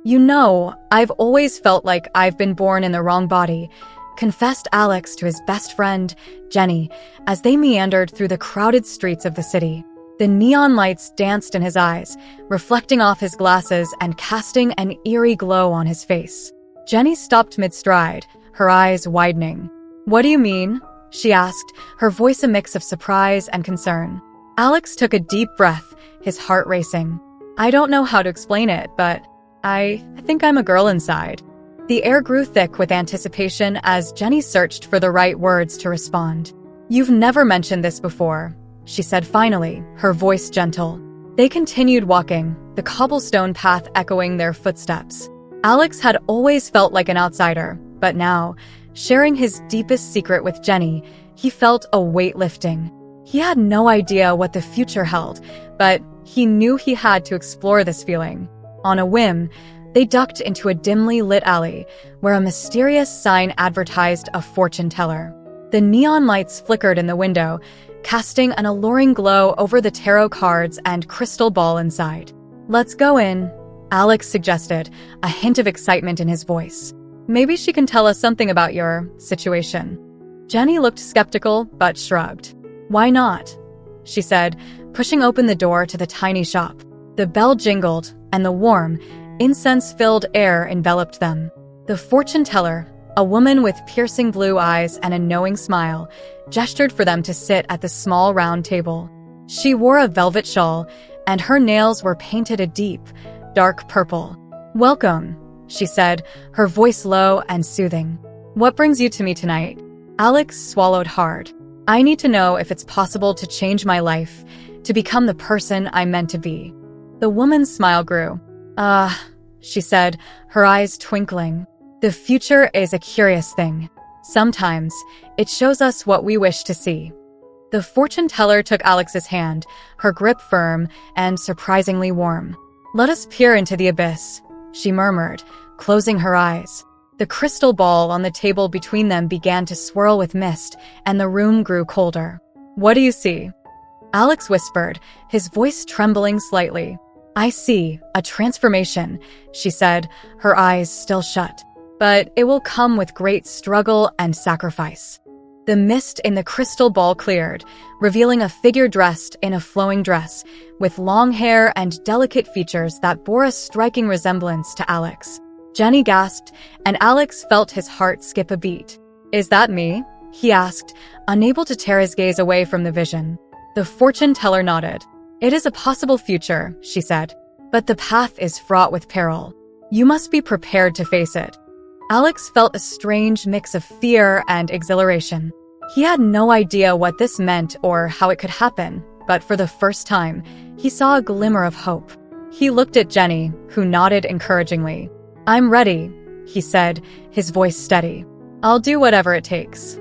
"You know, I've always felt like I've been born in the wrong body," confessed Alex to his best friend, Jenny, as they meandered through the crowded streets of the city. The neon lights danced in his eyes, reflecting off his glasses and casting an eerie glow on his face. Jenny stopped mid-stride, her eyes widening. "What do you mean?" she asked, her voice a mix of surprise and concern. Alex took a deep breath, his heart racing. "I don't know how to explain it, but I think I'm a girl inside." The air grew thick with anticipation as Jenny searched for the right words to respond. "You've never mentioned this before," she said finally, her voice gentle. They continued walking, the cobblestone path echoing their footsteps. Alex had always felt like an outsider, but now, sharing his deepest secret with Jenny, he felt a weight lifting. He had no idea what the future held, but he knew he had to explore this feeling. On a whim, they ducked into a dimly lit alley where a mysterious sign advertised a fortune teller. The neon lights flickered in the window, casting an alluring glow over the tarot cards and crystal ball inside. "Let's go in," Alex suggested, a hint of excitement in his voice. "Maybe she can tell us something about your situation." Jenny looked skeptical but shrugged. "Why not?" she said, pushing open the door to the tiny shop. The bell jingled, and the warm, incense-filled air enveloped them. The fortune teller, a woman with piercing blue eyes and a knowing smile, gestured for them to sit at the small round table. She wore a velvet shawl, and her nails were painted a deep, dark purple. "Welcome," she said, her voice low and soothing. "What brings you to me tonight?" Alex swallowed hard. "I need to know if it's possible to change my life, to become the person I'm meant to be." The woman's smile grew. She said, her eyes twinkling. "The future is a curious thing. Sometimes, it shows us what we wish to see." The fortune teller took Alex's hand, her grip firm and surprisingly warm. "Let us peer into the abyss," she murmured, closing her eyes. The crystal ball on the table between them began to swirl with mist, and the room grew colder. "What do you see?" Alex whispered, his voice trembling slightly. "I see a transformation," she said, her eyes still shut. "But it will come with great struggle and sacrifice." The mist in the crystal ball cleared, revealing a figure dressed in a flowing dress, with long hair and delicate features that bore a striking resemblance to Alex. Jenny gasped, and Alex felt his heart skip a beat. "Is that me?" he asked, unable to tear his gaze away from the vision. The fortune teller nodded. "It is a possible future," she said, "but the path is fraught with peril. You must be prepared to face it." Alex felt a strange mix of fear and exhilaration. He had no idea what this meant or how it could happen, but for the first time, he saw a glimmer of hope. He looked at Jenny, who nodded encouragingly. "I'm ready," he said, his voice steady. "I'll do whatever it takes."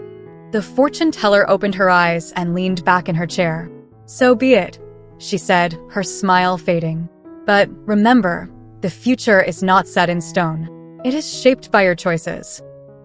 The fortune teller opened her eyes and leaned back in her chair. "So be it," she said, her smile fading. "But remember, the future is not set in stone. It is shaped by your choices."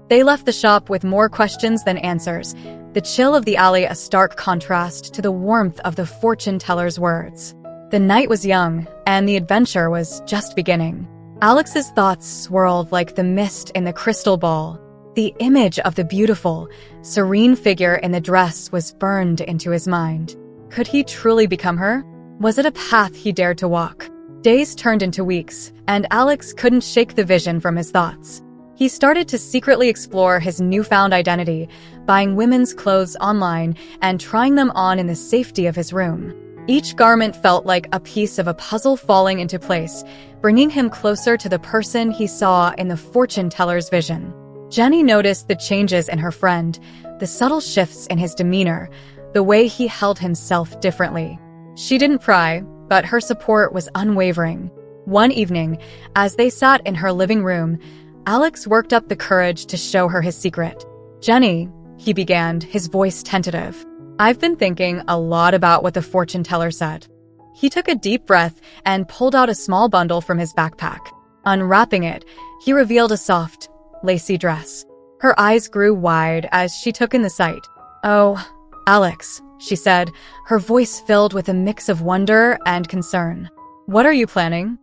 They left the shop with more questions than answers, the chill of the alley a stark contrast to the warmth of the fortune teller's words. The night was young, and the adventure was just beginning. Alex's thoughts swirled like the mist in the crystal ball. The image of the beautiful, serene figure in the dress was burned into his mind. Could he truly become her? Was it a path he dared to walk? Days turned into weeks, and Alex couldn't shake the vision from his thoughts. He started to secretly explore his newfound identity, buying women's clothes online and trying them on in the safety of his room. Each garment felt like a piece of a puzzle falling into place, bringing him closer to the person he saw in the fortune teller's vision. Jenny noticed the changes in her friend, the subtle shifts in his demeanor, the way he held himself differently. She didn't pry, but her support was unwavering. One evening, as they sat in her living room, Alex worked up the courage to show her his secret. "Jenny," he began, his voice tentative, "I've been thinking a lot about what the fortune teller said." He took a deep breath and pulled out a small bundle from his backpack. Unwrapping it, he revealed a soft, lacy dress. Her eyes grew wide as she took in the sight. "Oh, Alex," she said, her voice filled with a mix of wonder and concern. "What are you planning?"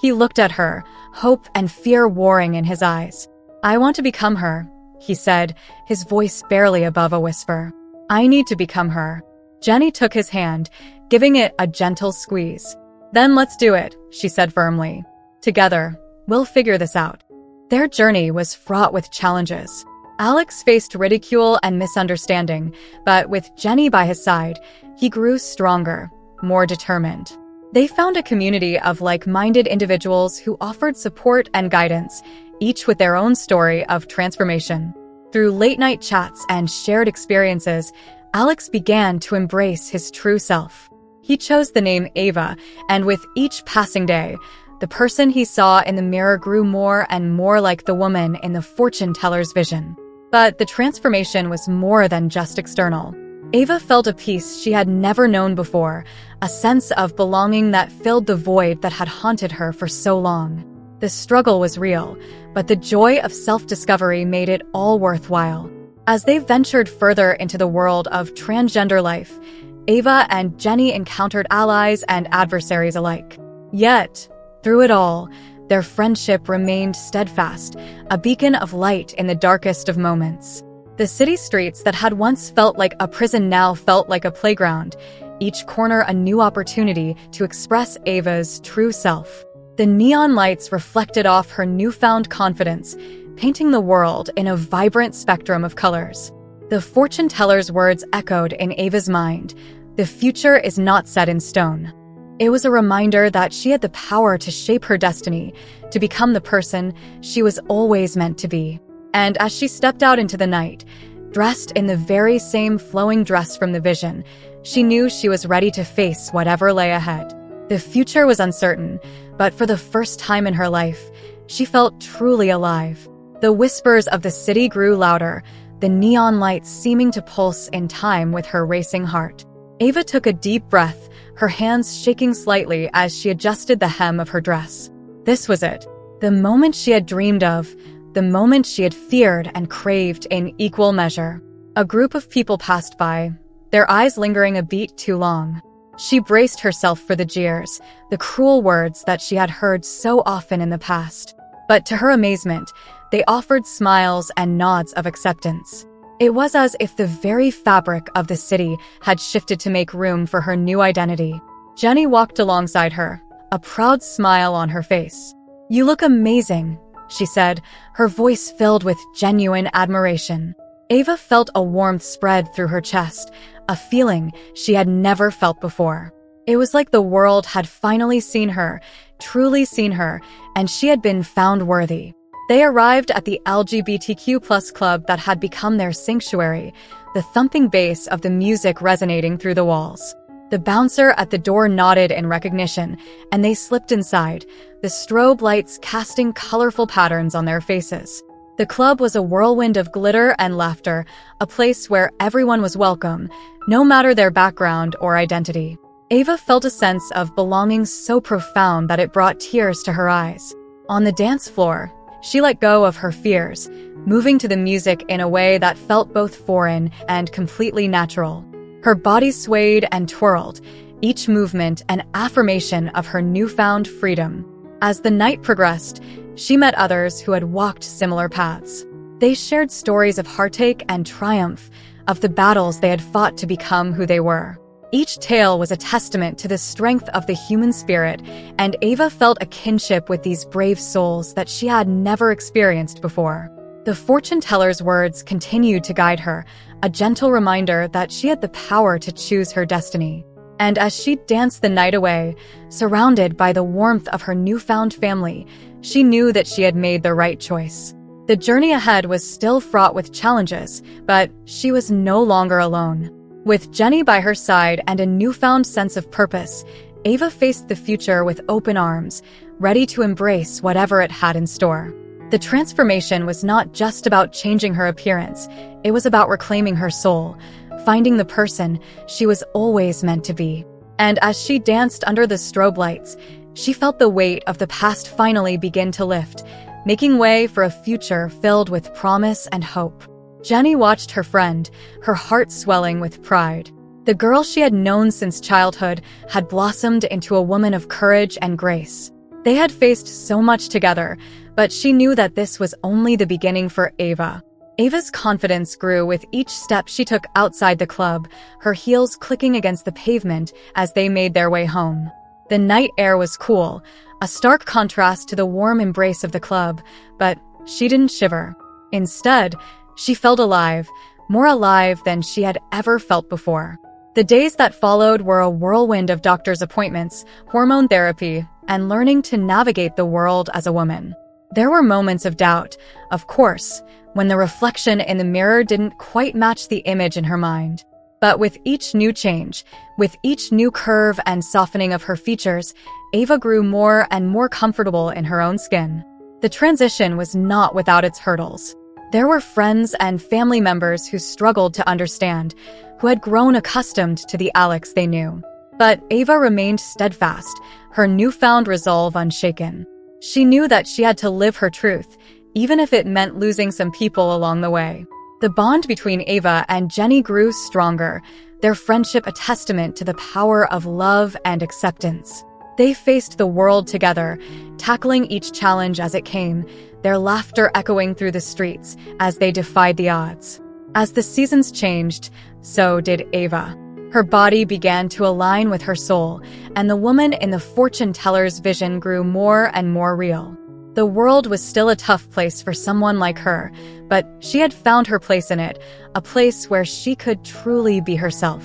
He looked at her, hope and fear warring in his eyes. "I want to become her," he said, his voice barely above a whisper. "I need to become her." Jenny took his hand, giving it a gentle squeeze. "Then let's do it," she said firmly. "Together, we'll figure this out." Their journey was fraught with challenges. Alex faced ridicule and misunderstanding, but with Jenny by his side, he grew stronger, more determined. They found a community of like-minded individuals who offered support and guidance, each with their own story of transformation. Through late-night chats and shared experiences, Alex began to embrace his true self. He chose the name Ava, and with each passing day, the person he saw in the mirror grew more and more like the woman in the fortune teller's vision. But the transformation was more than just external. Ava felt a peace she had never known before, a sense of belonging that filled the void that had haunted her for so long. The struggle was real, but the joy of self-discovery made it all worthwhile. As they ventured further into the world of transgender life, Ava and Jenny encountered allies and adversaries alike. Yet, through it all, their friendship remained steadfast, a beacon of light in the darkest of moments. The city streets that had once felt like a prison now felt like a playground, each corner a new opportunity to express Ava's true self. The neon lights reflected off her newfound confidence, painting the world in a vibrant spectrum of colors. The fortune teller's words echoed in Ava's mind, "The future is not set in stone." It was a reminder that she had the power to shape her destiny, to become the person she was always meant to be. And as she stepped out into the night, dressed in the very same flowing dress from the vision, she knew she was ready to face whatever lay ahead. The future was uncertain, but for the first time in her life, she felt truly alive. The whispers of the city grew louder, the neon lights seeming to pulse in time with her racing heart. Ava took a deep breath, her hands shaking slightly as she adjusted the hem of her dress. This was it, the moment she had dreamed of, the moment she had feared and craved in equal measure. A group of people passed by, their eyes lingering a beat too long. She braced herself for the jeers, the cruel words that she had heard so often in the past. But to her amazement, they offered smiles and nods of acceptance. It was as if the very fabric of the city had shifted to make room for her new identity. Jenny walked alongside her, a proud smile on her face. "You look amazing," she said, her voice filled with genuine admiration. Ava felt a warmth spread through her chest, a feeling she had never felt before. It was like the world had finally seen her, truly seen her, and she had been found worthy. They arrived at the LGBTQ+ club that had become their sanctuary, the thumping bass of the music resonating through the walls. The bouncer at the door nodded in recognition, and they slipped inside, the strobe lights casting colorful patterns on their faces. The club was a whirlwind of glitter and laughter, a place where everyone was welcome, no matter their background or identity. Ava felt a sense of belonging so profound that it brought tears to her eyes. On the dance floor, she let go of her fears, moving to the music in a way that felt both foreign and completely natural. Her body swayed and twirled, each movement an affirmation of her newfound freedom. As the night progressed, she met others who had walked similar paths. They shared stories of heartache and triumph, of the battles they had fought to become who they were. Each tale was a testament to the strength of the human spirit, and Ava felt a kinship with these brave souls that she had never experienced before. The fortune teller's words continued to guide her, a gentle reminder that she had the power to choose her destiny. And as she danced the night away, surrounded by the warmth of her newfound family, she knew that she had made the right choice. The journey ahead was still fraught with challenges, but she was no longer alone. With Jenny by her side and a newfound sense of purpose, Ava faced the future with open arms, ready to embrace whatever it had in store. The transformation was not just about changing her appearance, it was about reclaiming her soul, finding the person she was always meant to be. And as she danced under the strobe lights, she felt the weight of the past finally begin to lift, making way for a future filled with promise and hope. Jenny watched her friend, her heart swelling with pride. The girl she had known since childhood had blossomed into a woman of courage and grace. They had faced so much together, but she knew that this was only the beginning for Ava. Ava's confidence grew with each step she took outside the club, her heels clicking against the pavement as they made their way home. The night air was cool, a stark contrast to the warm embrace of the club, but she didn't shiver. Instead, she felt alive, more alive than she had ever felt before. The days that followed were a whirlwind of doctor's appointments, hormone therapy, and learning to navigate the world as a woman. There were moments of doubt, of course, when the reflection in the mirror didn't quite match the image in her mind. But with each new change, with each new curve and softening of her features, Ava grew more and more comfortable in her own skin. The transition was not without its hurdles. There were friends and family members who struggled to understand, who had grown accustomed to the Alex they knew. But Ava remained steadfast, her newfound resolve unshaken. She knew that she had to live her truth, even if it meant losing some people along the way. The bond between Ava and Jenny grew stronger, their friendship a testament to the power of love and acceptance. They faced the world together, tackling each challenge as it came, their laughter echoing through the streets as they defied the odds. As the seasons changed, so did Ava. Her body began to align with her soul, and the woman in the fortune teller's vision grew more and more real. The world was still a tough place for someone like her, but she had found her place in it, a place where she could truly be herself.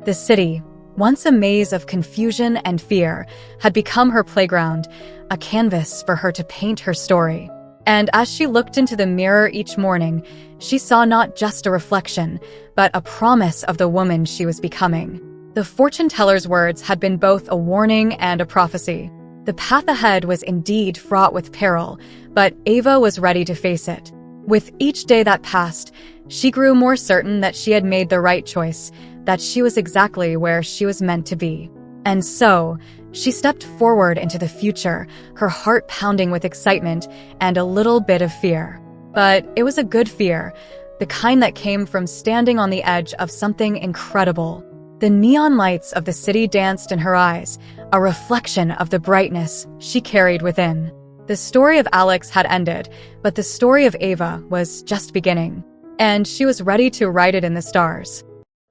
The city, once a maze of confusion and fear, had become her playground, a canvas for her to paint her story. And as she looked into the mirror each morning, she saw not just a reflection, but a promise of the woman she was becoming. The fortune teller's words had been both a warning and a prophecy. The path ahead was indeed fraught with peril, but Ava was ready to face it. With each day that passed, she grew more certain that she had made the right choice, that she was exactly where she was meant to be. And so, she stepped forward into the future, her heart pounding with excitement and a little bit of fear. But it was a good fear, the kind that came from standing on the edge of something incredible. The neon lights of the city danced in her eyes, a reflection of the brightness she carried within. The story of Alex had ended, but the story of Ava was just beginning, and she was ready to write it in the stars.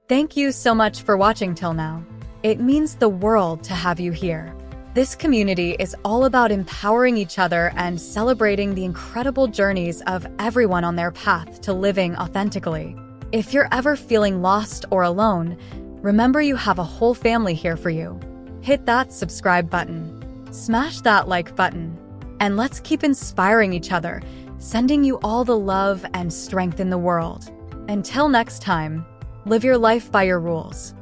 Thank you so much for watching till now. It means the world to have you here. This community is all about empowering each other and celebrating the incredible journeys of everyone on their path to living authentically. If you're ever feeling lost or alone, remember you have a whole family here for you. Hit that subscribe button, smash that like button, and let's keep inspiring each other, sending you all the love and strength in the world. Until next time, live your life by your rules.